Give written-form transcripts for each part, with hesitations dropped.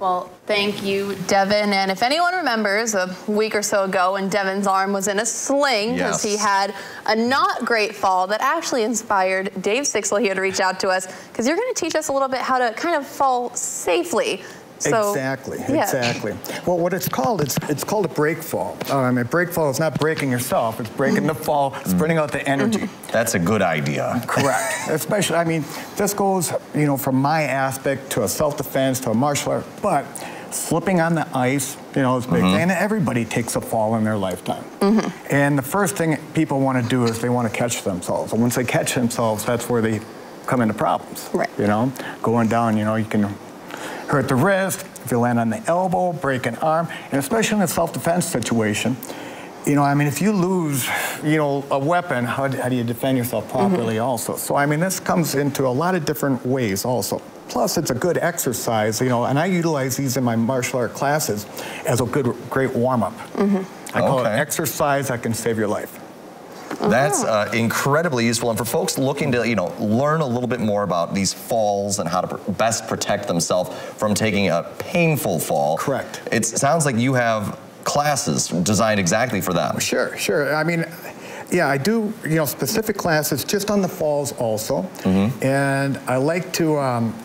Well, thank you, Devin. And if anyone remembers a week or so ago when Devin's arm was in a sling because he had a not great fall, that actually inspired Dave Sixel here to reach out to us because you're going to teach us a little bit how to kind of fall safely. So, exactly. Well, what it's called, it's called a break fall. I mean, break fall is not breaking yourself, it's breaking the fall, spreading out the energy. That's a good idea. Correct. Especially, I mean, this goes, you know, from my aspect to a self-defense, to a martial art, but slipping on the ice, you know, is big. And everybody takes a fall in their lifetime. And the first thing people want to do is they want to catch themselves. And once they catch themselves, that's where they come into problems. You know, going down, you know, you can hurt the wrist, if you land on the elbow, break an arm, and especially in a self-defense situation, you know, I mean, if you lose, you know, a weapon, how do you defend yourself properly also? So, I mean, this comes into a lot of different ways also. Plus, it's a good exercise, you know, and I utilize these in my martial art classes as a great warm-up. I call it exercise that can save your life. That's incredibly useful. And for folks looking to, you know, learn a little bit more about these falls and how to best protect themselves from taking a painful fall. Correct. It sounds like you have classes designed exactly for them. Sure, sure. I mean, yeah, I do, you know, specific classes just on the falls also. And I like to,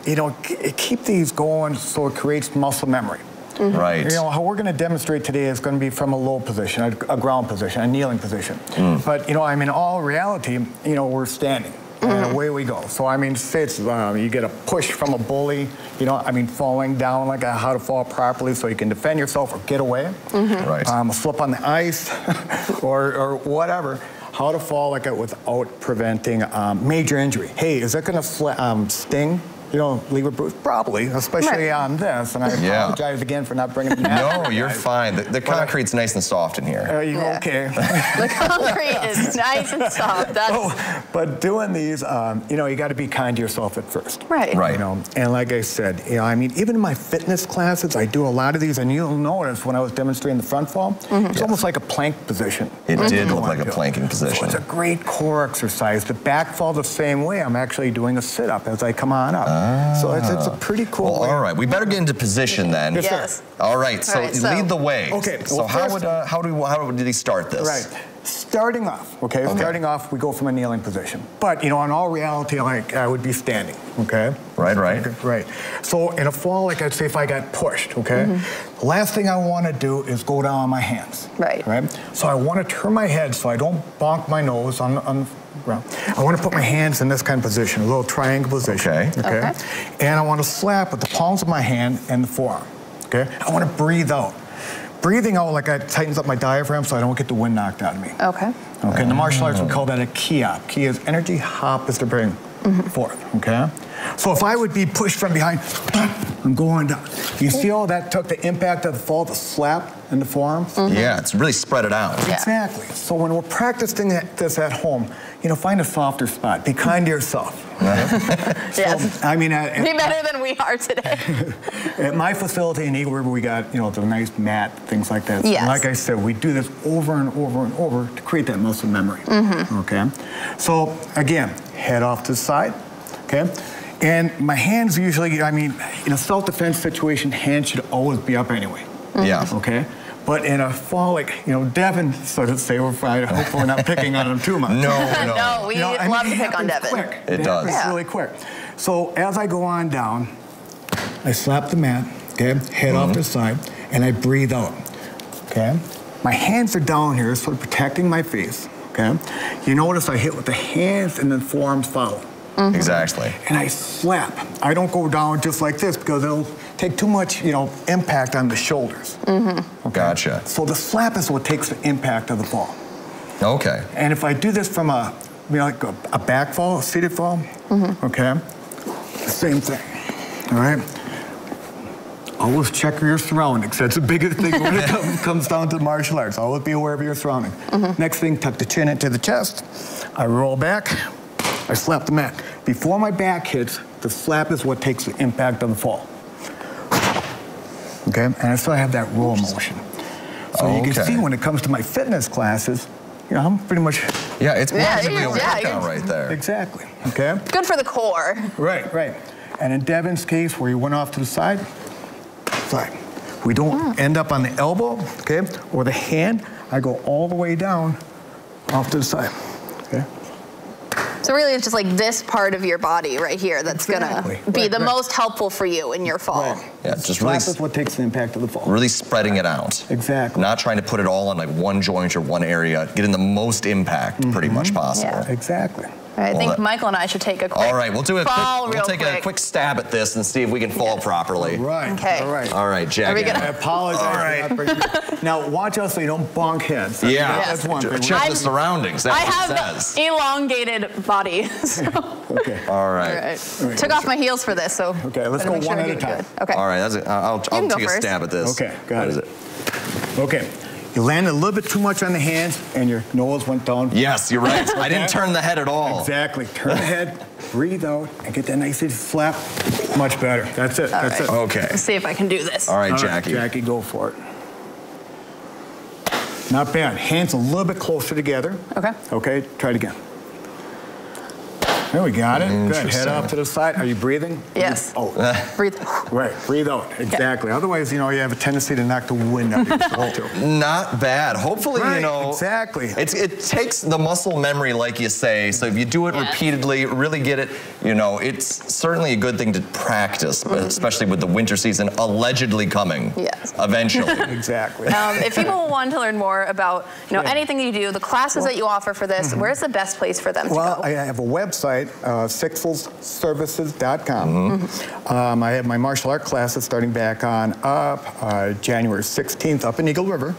you know, keep these going so it creates muscle memory. Right. You know, how we're going to demonstrate today is going to be from a low position, a ground position, a kneeling position. But, you know, I mean, all reality, you know, we're standing. And away we go. So, I mean, say it's, you get a push from a bully, you know, I mean, falling down, like how to fall properly so you can defend yourself or get away. Right. A slip on the ice or whatever. How to fall like it without preventing major injury. Hey, is that going to sting? You know, leave a bruise? Probably, especially on this. And I apologize again for not bringing it back. No, you're fine. The concrete's nice and soft in here. Are you okay? The concrete is nice and soft. But doing these, you know, you got to be kind to yourself at first. Right. You know, and like I said, you know, I mean, even in my fitness classes, I do a lot of these, and you'll notice when I was demonstrating the front fall, it's almost like a plank position. It did look like a planking position. So it's a great core exercise. The back fall the same way. I'm actually doing a sit-up as I come on up. So it's a pretty cool way. All right, we better get into position then. Yes. All right, so lead the way. Okay. So well, how did he start this? Right. Starting off, starting off, we go from a kneeling position. But, you know, in all reality, like, I would be standing, Right. So in a fall, like I'd say if I got pushed, the last thing I want to do is go down on my hands. Right. So I want to turn my head so I don't bonk my nose on the ground. I want to put my hands in this kind of position, a little triangle position. Okay. And I want to slap with the palms of my hand and the forearm. I want to breathe out. Breathing out like it tightens up my diaphragm so I don't get the wind knocked out of me. In the martial arts, we call that a ki hop. Ki is energy, hop is to bring forth, So if I would be pushed from behind, I'm going down. You see how that took the impact of the fall, the slap in the forearms? Yeah, it's really spread it out. Exactly. So when we're practicing this at home, you know, find a softer spot. Be kind to yourself. Yes. I mean, be better than we are today. At my facility in Eagle River, we got, you know, the nice mat, things like that. So like I said, we do this over and over and over to create that muscle memory. So again, head off to the side. And my hands usually, I mean, in a self-defense situation, hands should always be up anyway. But in a fall, like, you know, Devin, so to say, we're fine. Hopefully we're not picking on him too much. No, we love to pick on Devin. Quick. It does. It's really quick. So as I go on down, I slap the mat, head off to the side, and I breathe out, My hands are down here, sort of protecting my face, You notice I hit with the hands and then forearms follow. Exactly. And I slap. I don't go down just like this because it'll take too much, you know, impact on the shoulders. Gotcha. So the slap is what takes the impact of the fall. And if I do this from a, you know, like a back fall, a seated fall, the same thing, all right? Always check your surroundings. That's the biggest thing when it comes down to martial arts. Always be aware of your surroundings. Next thing, tuck the chin into the chest. I roll back. I slap the mat. Before my back hits, the slap is what takes the impact of the fall. And I still have that roll motion. So you can see when it comes to my fitness classes, you know, I'm pretty much... Yeah, it's basically a workout right there. Exactly, Good for the core. Right. And in Devin's case, where he went off to the side, side. We don't end up on the elbow, okay, or the hand. I go all the way down off to the side, okay? So really it's just like this part of your body right here that's gonna be the most helpful for you in your fall. Right. Yeah, just really, that's what takes the impact of the fall. Really spreading it out. Exactly. Not trying to put it all on like one joint or one area, getting the most impact pretty much possible. Yeah. Exactly. All right, I think Michael and I should take a quick All right, we'll do a fall we'll take a quick stab at this and see if we can fall properly. Right. Okay. All right. All right, Jackie. I apologize. All right. Now, watch out so you don't bonk heads. Yeah. That's one thing. Check the surroundings. That's I what it says. have elongated body. So. Okay. All right. Took off my heels for this, so. Okay, let's go one at a time. Okay. All right, that's it. I'll take a stab at this. Okay, got it. Okay. You landed a little bit too much on the hands, and your nose went down. Yes, you're right. I didn't turn the head at all. Exactly. Turn the head, breathe out, and get that nice easy flap. Much better. That's it. That's it. Okay. Let's see if I can do this. All right, Jackie. Jackie, go for it. Not bad. Hands a little bit closer together. Okay. Okay, try it again. There we got it. Good. Head off to the side. Are you breathing? Yes. Oh. Breathe. Right. Breathe out. Exactly. Okay. Otherwise, you know, you have a tendency to knock the wind out of your throat. Not bad. Hopefully, you know. Exactly. It takes the muscle memory, like you say. So if you do it repeatedly, really get it, you know, it's certainly a good thing to practice, especially with the winter season allegedly coming. Yes. Eventually. Exactly. If people want to learn more about, you know, anything you do, the classes that you offer for this, where's the best place for them to go? Well, I have a website, sixelsservices.com. I have my martial art classes starting back on January 16th up in Eagle River.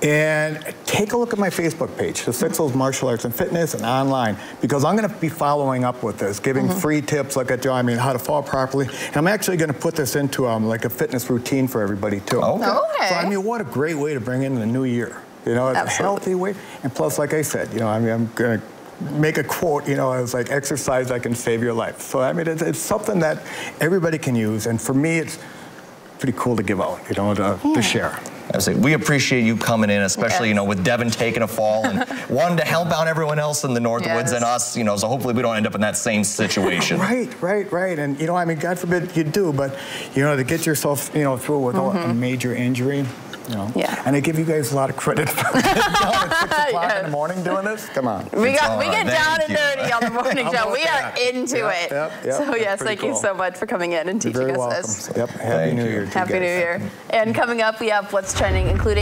And take a look at my Facebook page, the Sixels Martial Arts and Fitness, and online, because I'm going to be following up with this, giving free tips like how to fall properly. And I'm actually going to put this into like a fitness routine for everybody too. Okay. So I mean, what a great way to bring in the new year. You know, it's a healthy way. And plus, like I said, you know, I mean, I'm going to make a quote, you know, it's like exercise that can save your life. So I mean, it's something that everybody can use, and for me, it's pretty cool to give out, you know, to share. Absolutely. We appreciate you coming in, especially, you know, with Devin taking a fall and wanting to help out everyone else in the Northwoods and us, you know, so hopefully we don't end up in that same situation. Right. And, you know, I mean, God forbid you do, but, you know, to get yourself, you know, through without a major injury, you know. Yeah. And I give you guys a lot of credit for getting down at 6 o'clock in the morning doing this. Come on. We get down and dirty on the morning show. We are into it. So yes, thank you so much for coming in and teaching us this. Yep. Happy New Year. Happy New Year. And coming up, we have What's Trending, including